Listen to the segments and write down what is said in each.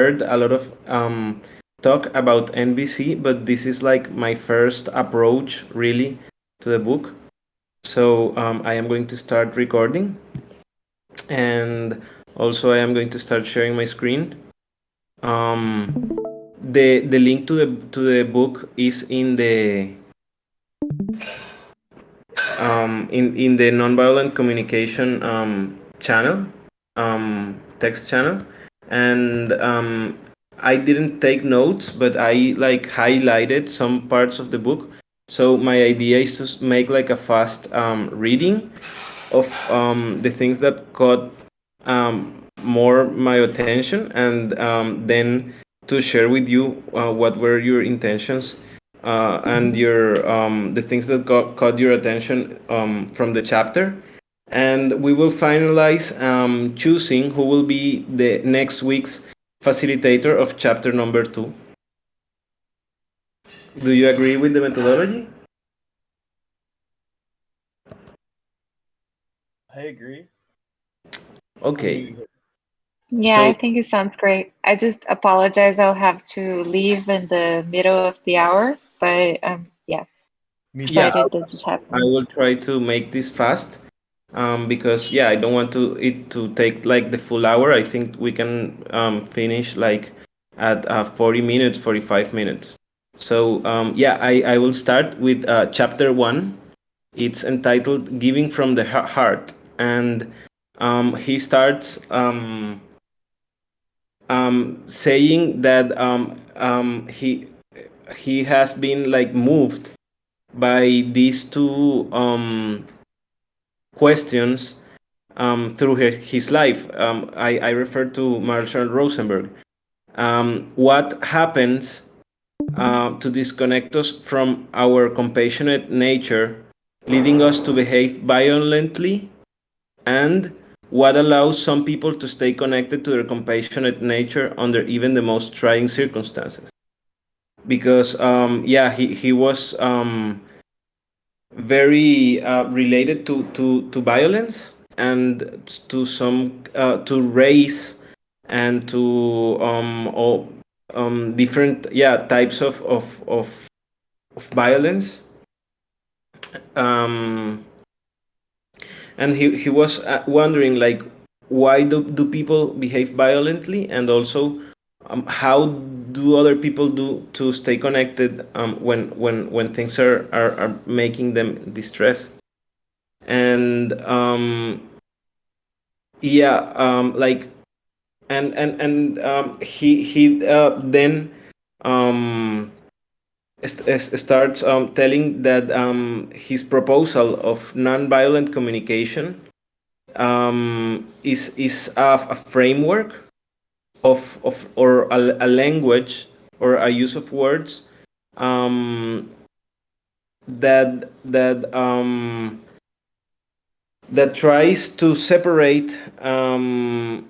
heard a lot of talk about NVC, but this is like my first approach really to the book. So I am going to start recording, and also I am going to start sharing my screen. The link to the book is in the in the nonviolent communication channel, text channel, and I didn't take notes, but I like highlighted some parts of the book. So my idea is to make like a fast reading of the things that caught more my attention, and then to share with you what were your intentions and your the things that caught your attention from the chapter, and we will finalize choosing who will be the next week's facilitator of chapter number 2. Do you agree with the methodology? I agree. Okay. Yeah, I So think it sounds great. I just apologize. I'll have to leave in the middle of the hour, but yeah, Me yeah, too. excited this is I happening. will try to make this fast, because yeah, I don't want it to take like the full hour. I think we can finish like at 40 minutes, 45 minutes. So yeah, I will start with chapter 1. It's entitled "Giving from the Heart," and he starts saying that he has been like moved by these two questions through his life. I refer to Marshall Rosenberg. What happens to disconnect us from our compassionate nature, leading us to behave violently, and what allows some people to stay connected to their compassionate nature under even the most trying circumstances? Because yeah, he was very related to violence and to some to race and to all different types of violence, um, and he was wondering like why do people behave violently, and also how do other people do to stay connected when things are making them distress. And yeah, like he then um starts telling that his proposal of nonviolent communication is a framework of or a language or a use of words um, that tries to separate um,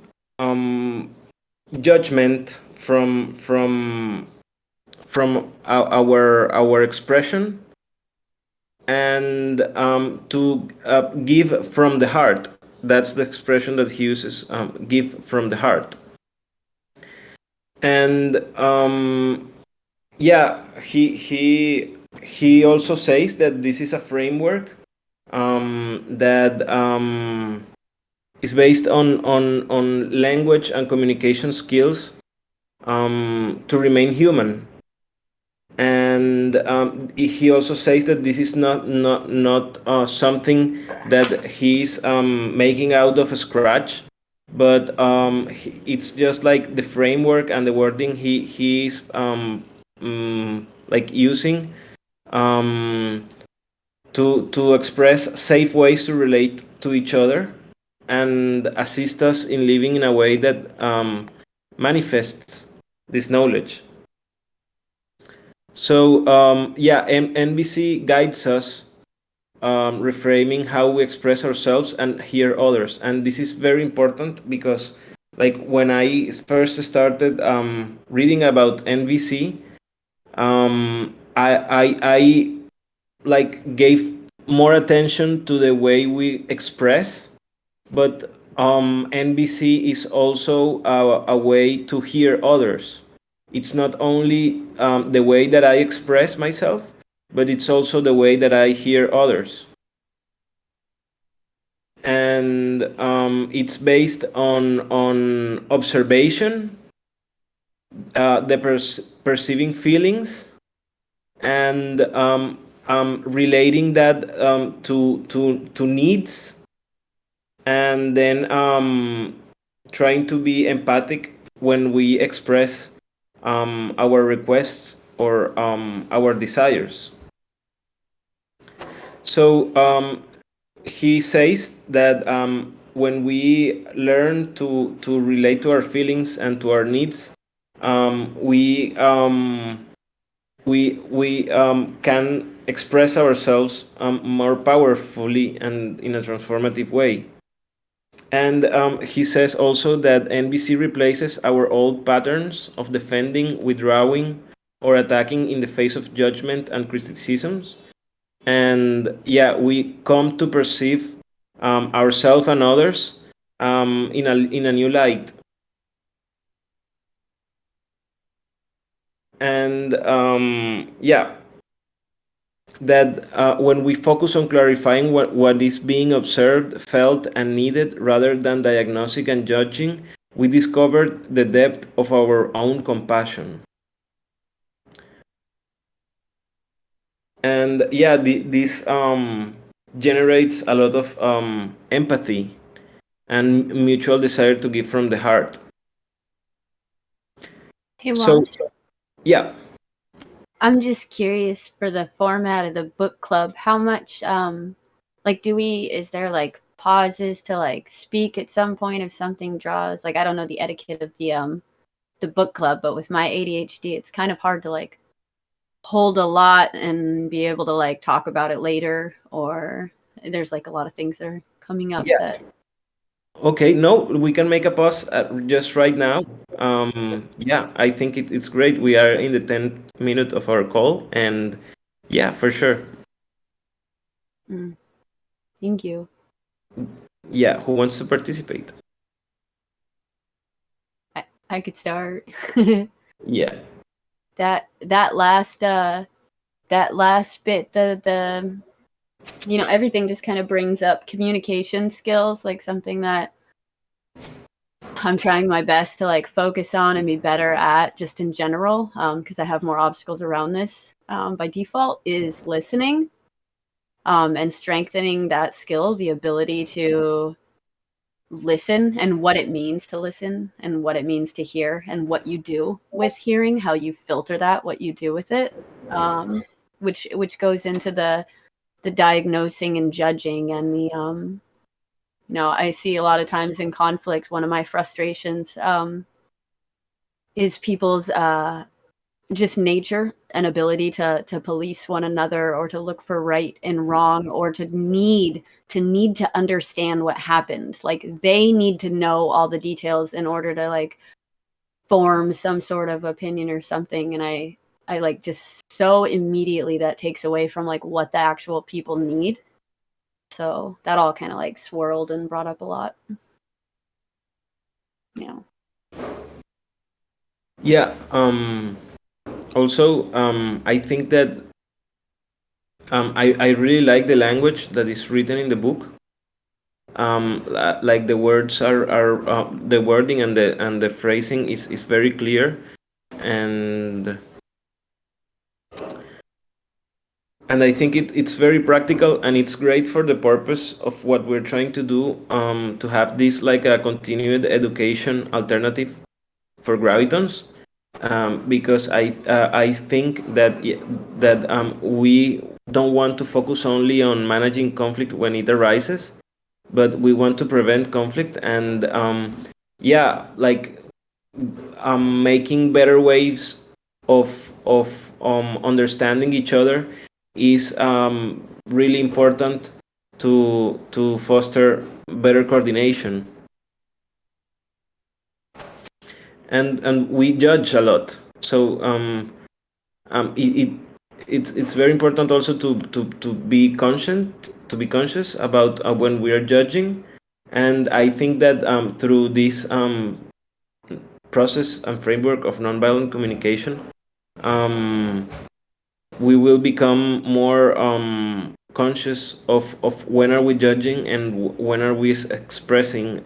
judgment from our expression, and to give from the heart. That's the expression that he uses, give from the heart. And yeah, he also says that this is a framework that is based on language and communication skills to remain human. And he also says that this is not something that he's making out of scratch, but it's just like the framework and the wording he's like using um, to express safe ways to relate to each other and assist us in living in a way that manifests this knowledge. So yeah, NBC guides us, reframing how we express ourselves and hear others, and this is very important because, like, when I first started reading about NVC, I like gave more attention to the way we express, but NBC is also a way to hear others. It's not only the way that I express myself, but it's also the way that I hear others. And it's based on observation, the perceiving feelings, and relating that to needs, and then trying to be empathic when we express our requests or our desires. So he says that when we learn to relate to our feelings and to our needs, we can express ourselves more powerfully and in a transformative way. And he says also that NBC replaces our old patterns of defending, withdrawing, or attacking in the face of judgment and criticisms. And yeah, we come to perceive ourselves and others in a new light. And yeah, that when we focus on clarifying what is being observed, felt, and needed rather than diagnosing and judging, we discovered the depth of our own compassion. And yeah, this generates a lot of empathy and mutual desire to give from the heart. Hey, So, Juan, yeah. I'm just curious for the format of the book club. How much, like, is there like pauses to like speak at some point if something draws? Like, I don't know the etiquette of the book club, but with my ADHD, it's kind of hard to like hold a lot and be able to like talk about it later, or there's like a lot of things that are coming up Yeah. that. Okay, no, we can make a pause just right now. Yeah, I think it's great. We are in the 10th minute of our call, and yeah, for sure. Thank you. Yeah, who wants to participate? I could start. Yeah. That last bit, the everything just kind of brings up communication skills, like something that I'm trying my best to like focus on and be better at just in general, because I have more obstacles around this by default, is listening, and strengthening that skill, the ability to listen and what it means to listen and what it means to hear and what you do with hearing, how you filter that, what you do with it, which goes into the diagnosing and judging and the I see a lot of times in conflict, one of my frustrations is people's just nature and ability to police one another, or to look for right and wrong, or to need to understand what happened. Like, they need to know all the details in order to like form some sort of opinion or something. And I like, just so immediately that takes away from like what the actual people need. So that all kind of like swirled and brought up a lot. Yeah. Yeah. Also, I think that I really like the language that is written in the book. Like the words are the wording and the phrasing is very clear, and I think it's very practical, and it's great for the purpose of what we're trying to do, to have this like a continued education alternative for gravitons, because I think that we don't want to focus only on managing conflict when it arises, but we want to prevent conflict, and yeah, like making better ways of understanding each other is really important to foster better coordination. And we judge a lot, so it's very important also to be conscious about when we are judging, And I think that through this process and framework of nonviolent communication, um, we will become more conscious of when are we judging and when are we expressing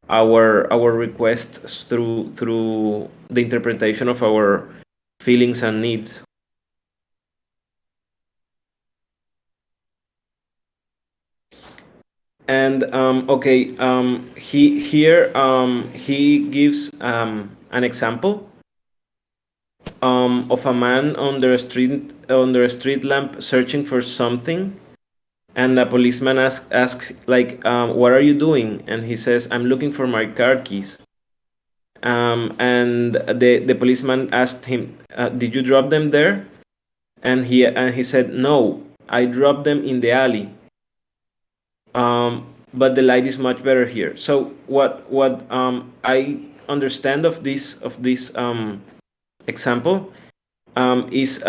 our requests through the interpretation of our feelings and needs. And okay, he gives an example of a man under a street lamp searching for something, and a policeman asks like, "What are you doing?" And he says, "I'm looking for my car keys." And the policeman asked him, "Did you drop them there?" And he said, "No, I dropped them in the alley. But the light is much better here." So what I understand of this example is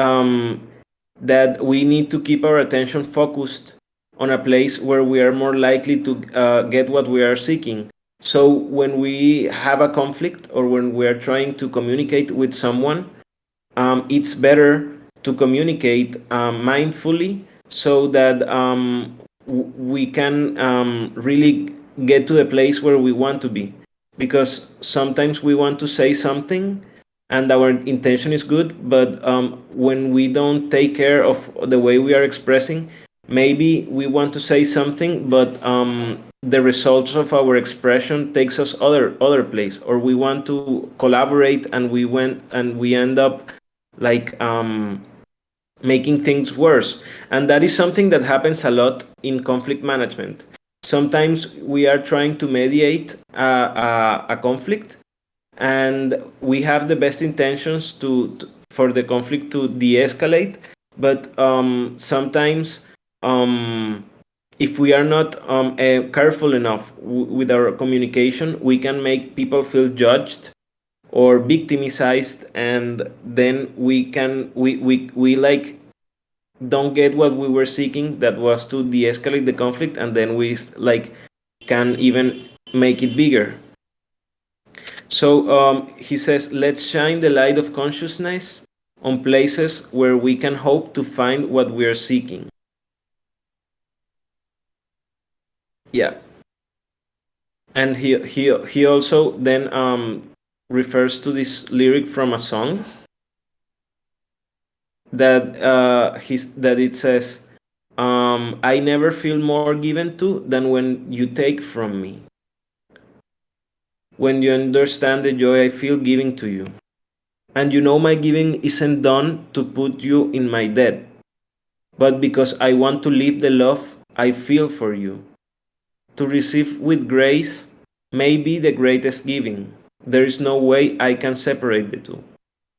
that we need to keep our attention focused on a place where we are more likely to get what we are seeking. So when we have a conflict or when we are trying to communicate with someone, it's better to communicate mindfully so that we can really get to the place where we want to be. Because sometimes we want to say something and our intention is good, but when we don't take care of the way we are expressing, maybe we want to say something, but the results of our expression takes us other place, or we want to collaborate and we end up like making things worse. And that is something that happens a lot in conflict management. Sometimes we are trying to mediate a conflict, and we have the best intentions for the conflict to de-escalate, but sometimes if we are not careful enough with our communication, we can make people feel judged or victimized, and then we like don't get what we were seeking, that was to de-escalate the conflict, and then we like can even make it bigger. So he says, let's shine the light of consciousness on places where we can hope to find what we are seeking. Yeah. And he also then refers to this lyric from a song that it says, I never feel more given to than when you take from me. When you understand the joy I feel giving to you. And you know my giving isn't done to put you in my debt, but because I want to live the love I feel for you. To receive with grace may be the greatest giving. There is no way I can separate the two.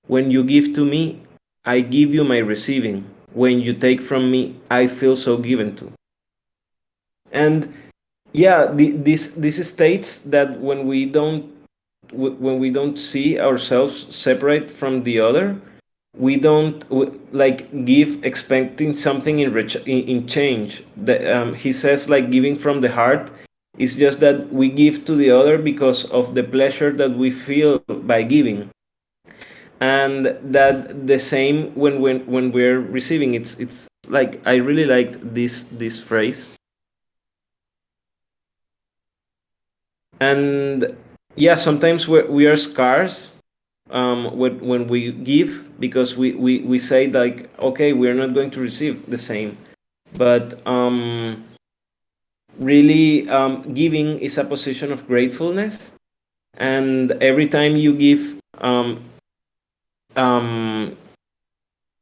When you give to me, I give you my receiving. When you take from me, I feel so given to. And yeah, this states that when we don't see ourselves separate from the other, we don't like give expecting something in change. He says like giving from the heart is just that we give to the other because of the pleasure that we feel by giving, and that the same when we're receiving. It's like I really liked this phrase. And yeah, sometimes we are scarce when we give, because we say like, okay, we're not going to receive the same, but really giving is a position of gratefulness, and every time you give, um,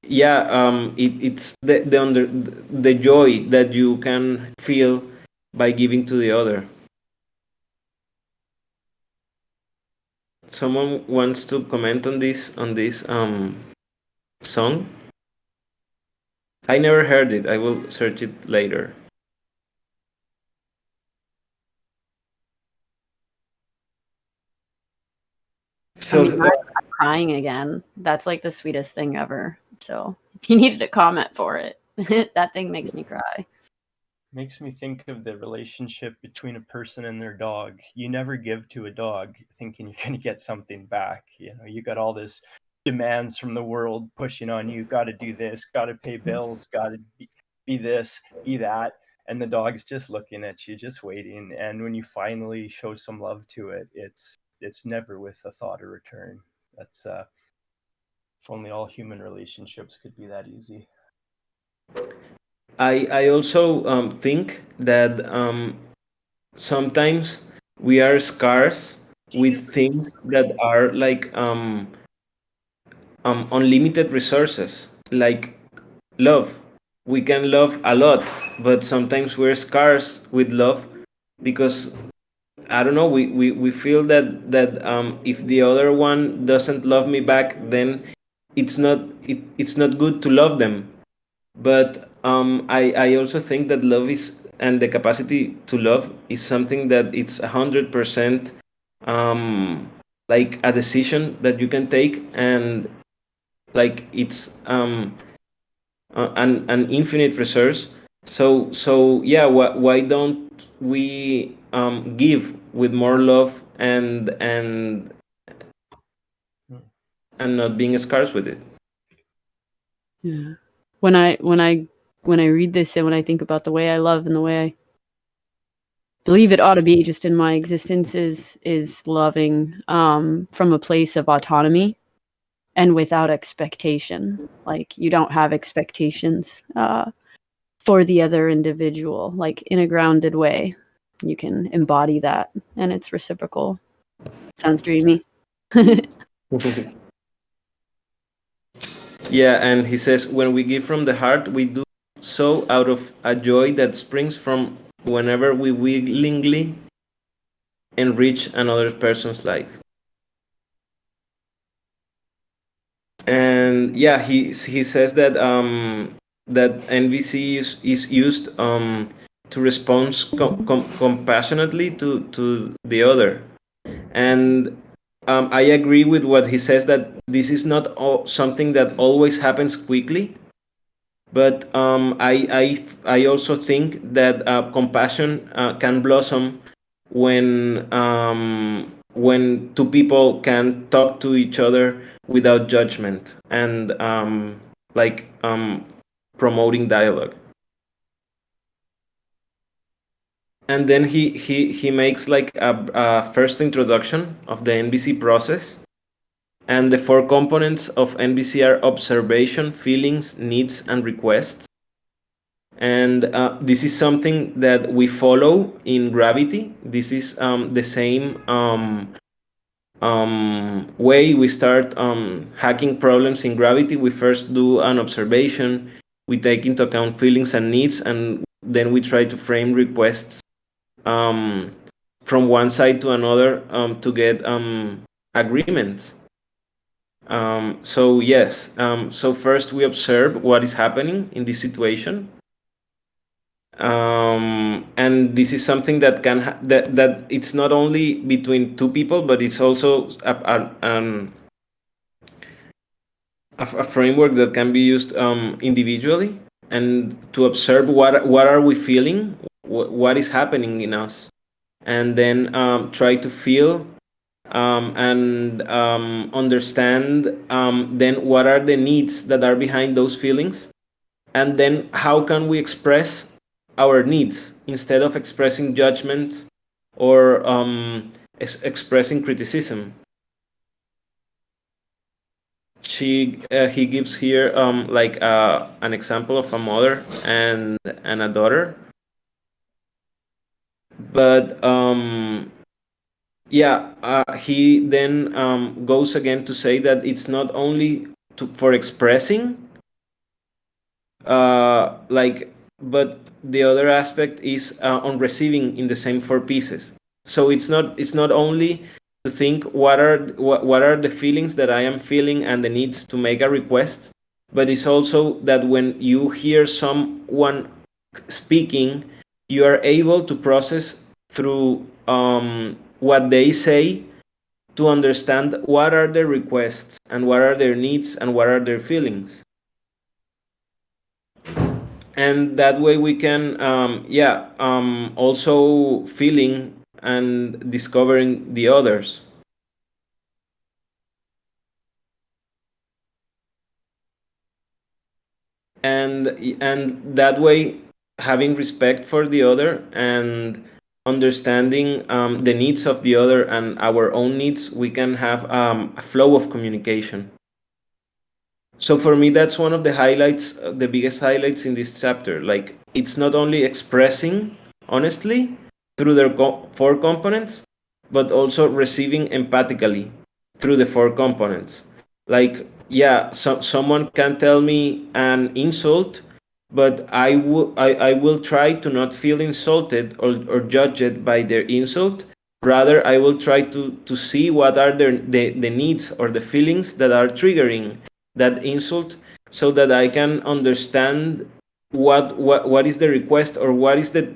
yeah, it's the joy that you can feel by giving to the other. Someone wants to comment on this song? I never heard it. I will search it later. So I mean, I'm crying again. That's like the sweetest thing ever. So if you needed a comment for it, that thing makes me cry. Makes me think of the relationship between a person and their dog. You never give to a dog thinking you're going to get something back. You know, you got all this demands from the world pushing on you. Got to do this, got to pay bills, got to be this, be that. And the dog's just looking at you, just waiting. And when you finally show some love to it, it's never with a thought of return. That's if only all human relationships could be that easy. I also think that sometimes we are scarce with things that are like unlimited resources, like love. We can love a lot, but sometimes we're scarce with love because I don't know. We feel that if the other one doesn't love me back, then it's not good to love them. But I also think that love is, and the capacity to love is something that it's 100% like a decision that you can take, and like it's an infinite resource. So yeah, why don't we give with more love and not being scarce with it? Yeah. When I read this and when I think about the way I love and the way I believe it ought to be just in my existence is loving from a place of autonomy and without expectation. Like you don't have expectations for the other individual, like in a grounded way. You can embody that and it's reciprocal. Sounds dreamy. Yeah, and he says, when we give from the heart, we do so out of a joy that springs from whenever we willingly enrich another person's life. And yeah, he says that that NVC is used to respond compassionately to the other. And I agree with what he says, that this is not something that always happens quickly. But I also think that compassion can blossom when two people can talk to each other without judgment and like promoting dialogue. And then he makes like a first introduction of the NBC process. And the four components of NBCR: observation, feelings, needs, and requests. And this is something that we follow in Gravity. This is the same way we start hacking problems in Gravity. We first do an observation, we take into account feelings and needs, and then we try to frame requests from one side to another to get agreements. So yes, so first we observe what is happening in this situation, and this is something that can that it's not only between two people, but it's also a framework that can be used individually, and to observe what are we feeling, what is happening in us, and then try to feel and understand then what are the needs that are behind those feelings, and then how can we express our needs instead of expressing judgment or expressing criticism. He gives here like an example of a mother and a daughter, but yeah, he then goes again to say that it's not only for expressing, like, but the other aspect is on receiving in the same four pieces. So it's not only to think what are the feelings that I am feeling and the needs to make a request, but it's also that when you hear someone speaking, you are able to process through what they say to understand what are their requests and what are their needs and what are their feelings. and that way we can also feeling and discovering the others. And that way, having respect for the other and understanding the needs of the other and our own needs, we can have a flow of communication. So for me, that's one of the highlights, the biggest highlights in this chapter. Like, it's not only expressing honestly through their four components, but also receiving empathically through the four components. Like, yeah, someone can tell me an insult, but I will try to not feel insulted or judged by their insult. Rather, I will try to see what are the needs or the feelings that are triggering that insult, so that I can understand what is the request, or what is that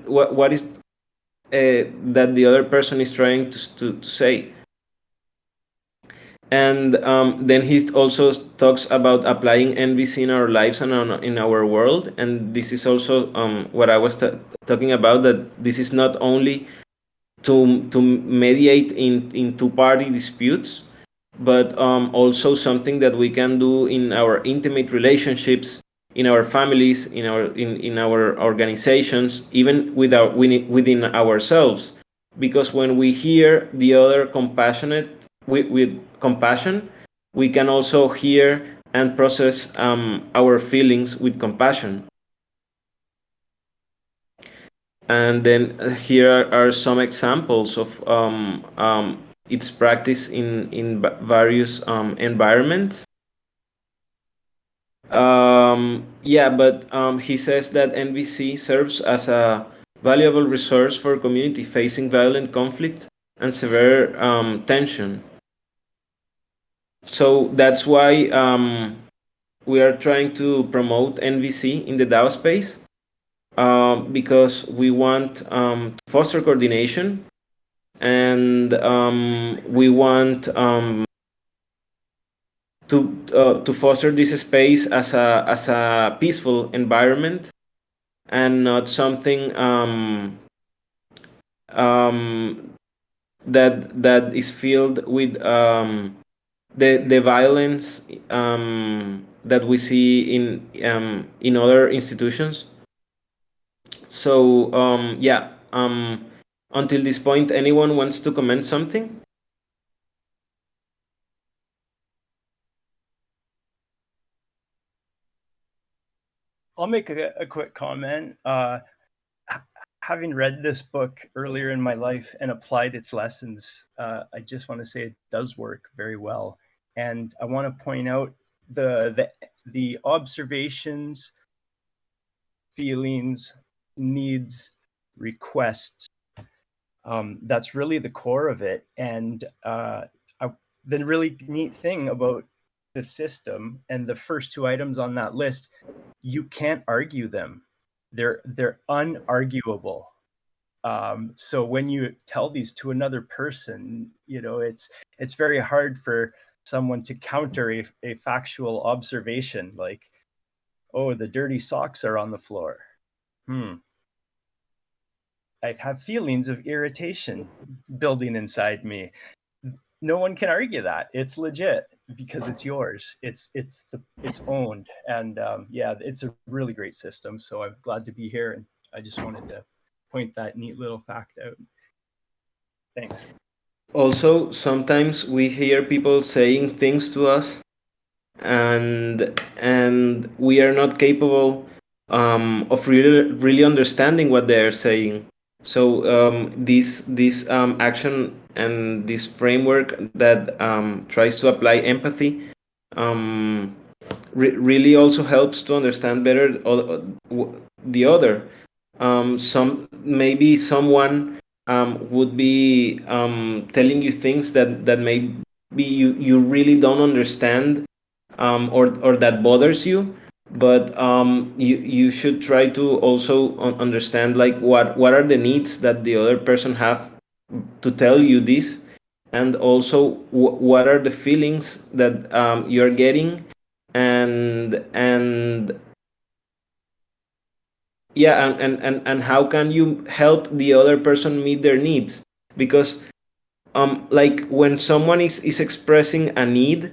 the other person is trying to say. And then he also talks about applying NVC in our lives and in our world. And this is also what I was talking about, that this is not only to mediate in two-party disputes, but also something that we can do in our intimate relationships, in our families, in our organizations, even within ourselves. Because when we hear the other compassionate with compassion, we can also hear and process our feelings with compassion. And then here are some examples of its practice in various environments. But he says that NVC serves as a valuable resource for community facing violent conflict and severe tension. So that's why we are trying to promote NVC in the DAO space, because we want to foster coordination, and we want to foster this space as a peaceful environment, and not something that is filled with the violence that we see in other institutions. So until this point, anyone wants to comment something? I'll make a quick comment. Having read this book earlier in my life and applied its lessons, I just want to say it does work very well. And I want to point out the observations, feelings, needs, requests. That's really the core of it. And the really neat thing about the system and the first two items on that list, you can't argue them. They're unarguable. So when you tell these to another person, it's very hard for someone to counter a factual observation like, oh, the dirty socks are on the floor. I have feelings of irritation building inside me. No one can argue that. It's legit because it's yours. It's owned. And it's a really great system. So I'm glad to be here. And I just wanted to point that neat little fact out. Thanks. Also, sometimes we hear people saying things to us, and we are not capable of really understanding what they are saying. So this action and this framework that tries to apply empathy really also helps to understand better the other. Maybe someone would be telling you things that maybe you really don't understand, or that bothers you, but you should try to also understand, like, what are the needs that the other person have to tell you this, and also what are the feelings that you're getting, and yeah, and how can you help the other person meet their needs? Because like when someone is expressing a need,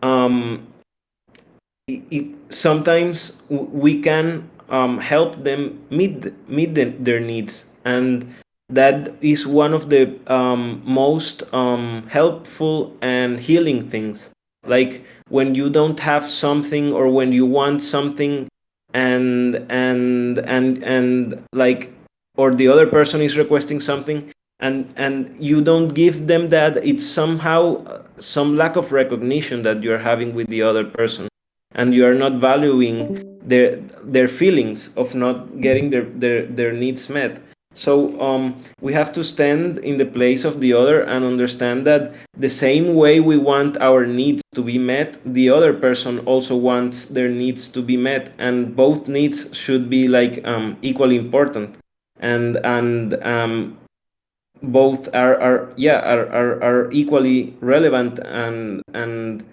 um sometimes we can help them their needs, and that is one of the most helpful and healing things. Like when you don't have something, or when you want something, and like, or the other person is requesting something, and you don't give them that, it's somehow some lack of recognition that you're having with the other person, and you are not valuing their feelings of not getting their needs met. So we have to stand in the place of the other and understand that the same way we want our needs to be met, the other person also wants their needs to be met, and both needs should be like equally important, and both are equally relevant, and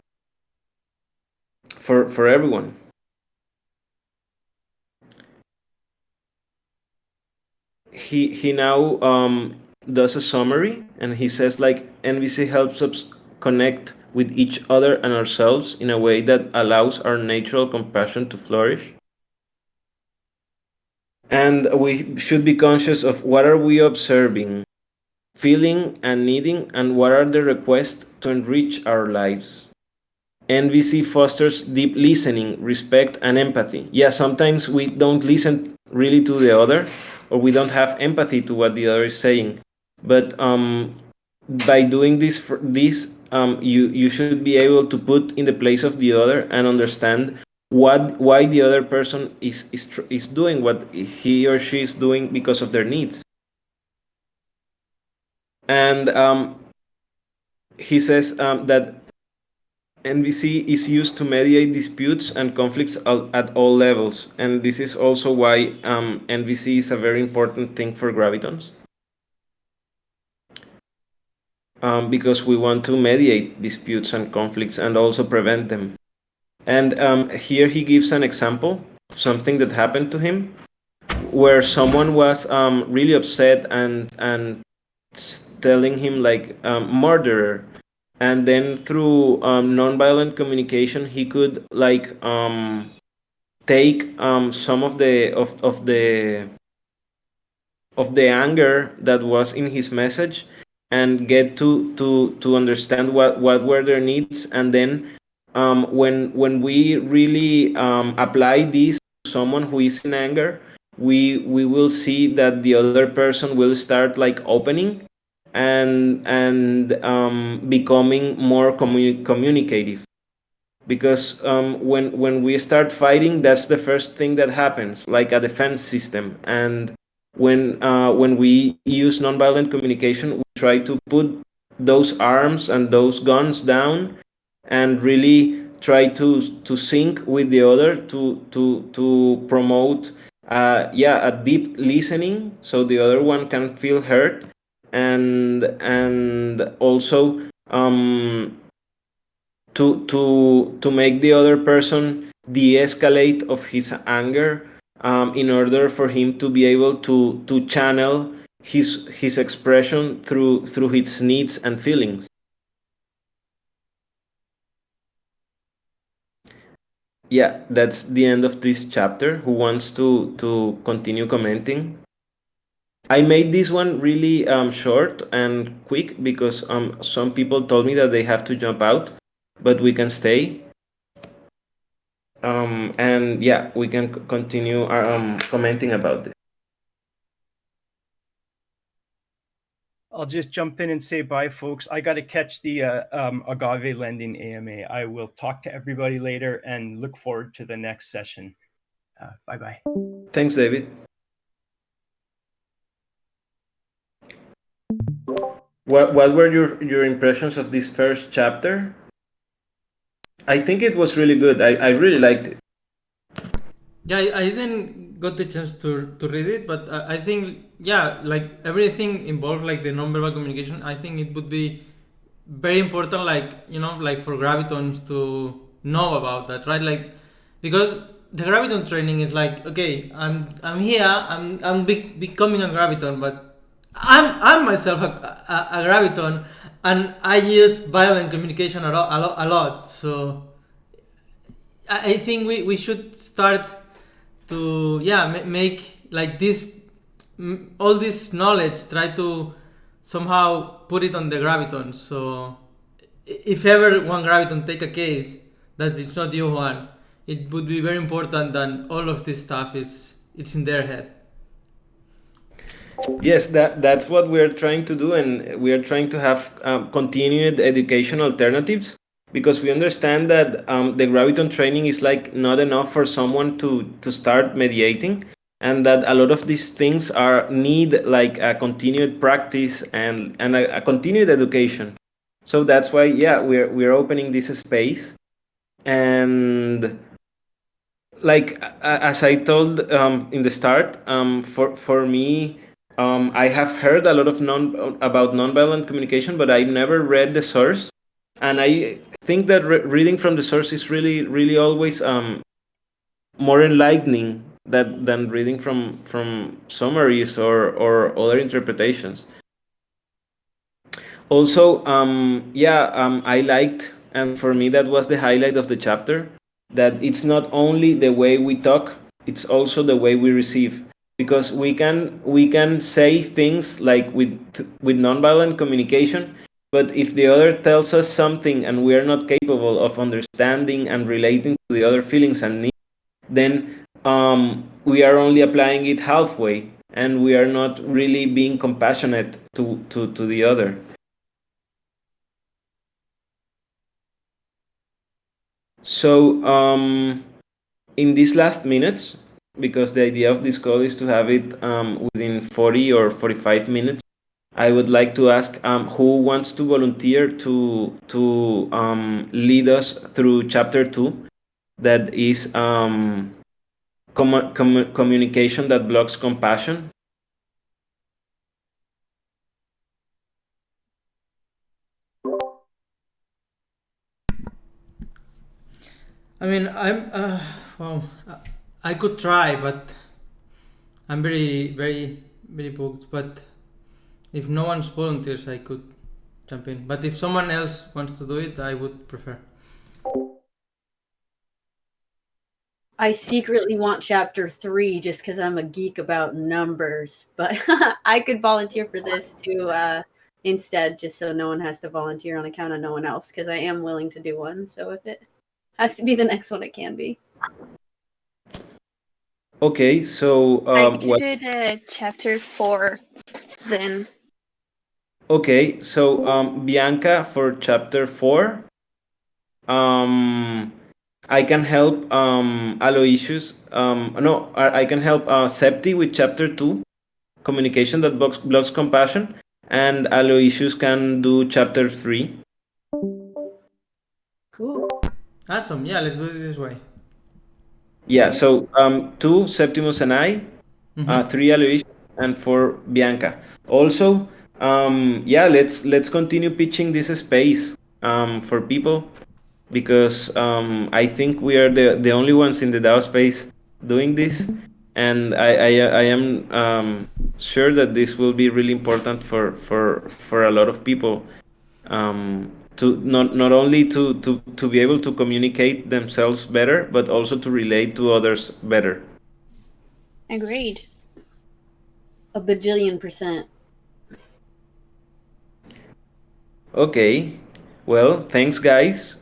for everyone. He now does a summary, and he says like NVC helps us connect with each other and ourselves in a way that allows our natural compassion to flourish. And we should be conscious of what are we observing, feeling, and needing, and what are the requests to enrich our lives. NVC fosters deep listening, respect, and empathy. Yeah, sometimes we don't listen really to the other, or we don't have empathy to what the other is saying. But by doing you should be able to put in the place of the other and understand why the other person is doing what he or she is doing because of their needs. And he says that NVC is used to mediate disputes and conflicts at all levels, and this is also why NVC is a very important thing for gravitons, because we want to mediate disputes and conflicts and also prevent them. And here he gives an example of something that happened to him, where someone was really upset and telling him like murderer, and then through nonviolent communication he could like take some of the anger that was in his message, and get to understand what were their needs. And then when we really apply this to someone who is in anger, we will see that the other person will start like opening and becoming more communicative. Because when we start fighting, that's the first thing that happens, like a defense system. And when we use nonviolent communication, we try to put those arms and those guns down, and really try to sync with the other, to promote a deep listening, so the other one can feel heard, and also to make the other person de-escalate of his anger, in order for him to be able to channel his expression through his needs and feelings. Yeah, that's the end of this chapter. Who wants to continue commenting? I made this one really short and quick, because some people told me that they have to jump out, but we can stay. And yeah, we can continue commenting about this. I'll just jump in and say bye, folks. I got to catch the agave lending AMA. I will talk to everybody later and look forward to the next session. Bye-bye. Thanks, David. What were your impressions of this first chapter? I think it was really good. I really liked it. Yeah, I didn't got the chance to read it, but I think, yeah, like everything involved, like the nonverbal communication, I think it would be very important, like, like for gravitons to know about that, right? Like, because the graviton training is like, okay, I'm here, I'm becoming a graviton, but I'm myself a graviton, and I use violent communication a lot. So I think we should start to make like this, all this knowledge, try to somehow put it on the graviton. So if ever one graviton take a case that it's not you one, it would be very important that all of this stuff it's in their head. Yes, that's what we're trying to do, and we are trying to have continued education alternatives, because we understand that the graviton training is like not enough for someone to start mediating, and that a lot of these things are need like a continued practice and a continued education. So that's why, yeah, we're opening this space. And like as I told in the start, for me, I have heard a lot of about nonviolent communication, but I never read the source, and I think that reading from the source is really always more enlightening than reading from summaries or other interpretations. Also, I liked, and for me that was the highlight of the chapter, that it's not only the way we talk, it's also the way we receive. Because we can say things like with nonviolent communication, but if the other tells us something and we are not capable of understanding and relating to the other feelings and needs, then we are only applying it halfway, and we are not really being compassionate to the other. So, in these last minutes, because the idea of this call is to have it within 40 or 45 minutes, I would like to ask who wants to volunteer to lead us through chapter 2, that is communication that blocks compassion. I mean, well, I could try, but I'm very booked. But if no one volunteers, I could jump in. But if someone else wants to do it, I would prefer. I secretly want chapter 3 just because I'm a geek about numbers, but I could volunteer for this too instead, just so no one has to volunteer on account of no one else, because I am willing to do one. So if it has to be the next one, it can be. Okay, so I could do the chapter 4 then. Okay, so Bianca, for chapter 4, I can help Aloysius. No, I can help Septi with chapter 2, communication that blocks compassion, and Aloysius can do chapter 3. Cool. Awesome. Yeah, let's do it this way. Yeah, so 2 Septimus and I, 3 Aloysius, and 4 Bianca. Also, let's continue pitching this space for people, because I think we are the only ones in the DAO space doing this, and I am sure that this will be really important for a lot of people, to not only to be able to communicate themselves better, but also to relate to others better. Agreed. A bajillion %. Okay, well, thanks guys.